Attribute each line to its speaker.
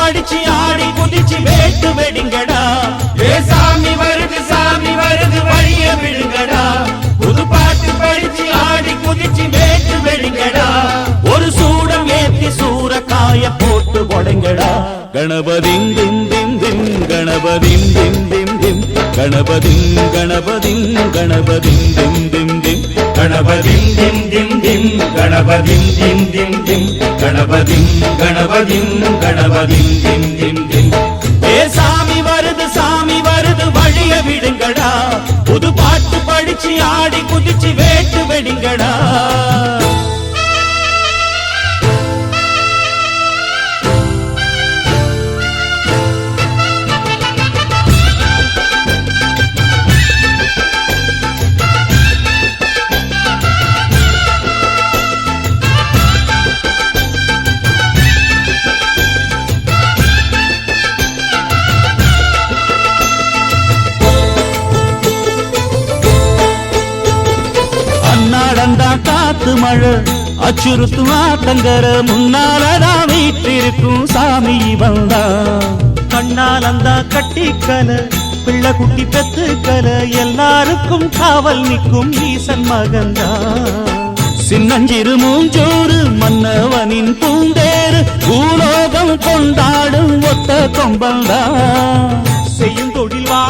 Speaker 1: படிச்சு ஆடி குதிச்சு வேட்டு வெடிங்கடா. ஏ சாமி வருது வழிய விடுங்கடா. புது பாட்டு படிச்சு ஆடி குதிச்சு வேட்டு வெடிங்கடா. ஒரு சூடம் ஏத்தி சூரக்காய போட்டு உடைங்கடா. கணபதிம் திம் திம் திம் கணபதிம் திம் திம் திம் கணபதிம் கணபதிம் கணபதிம் திம் திம் திம் கணபதிம் திம் திம் திம் கணபதிம் திம் திம் திம் கணபதிம் கணபதிம் கணபதிம் திம் திம் திம். ஏ சாமி வருது வழிய விடுங்கடா. புது பாட்டு படிச்சு ஆடி குதிச்சு வேட்டு வெடிங்கடா. காத்து மழை அச்சுறுத்தும் ஆத்தங்கர முன்னாலதான் வீட்டிருக்கும் சாமி வந்தா. கண்ணாலந்தா கட்டிக்கல பிள்ளை குட்டி பெத்துக்கல எல்லாருக்கும் காவல் நிற்கும் ஈசன் மகந்தா. சின்னஞ்சிறு மூஞ்சோறு மன்னவனின் பூந்தேறு பூலோகம் கொண்டாடும் ஒத்த கொம்பந்தா. செய்யும்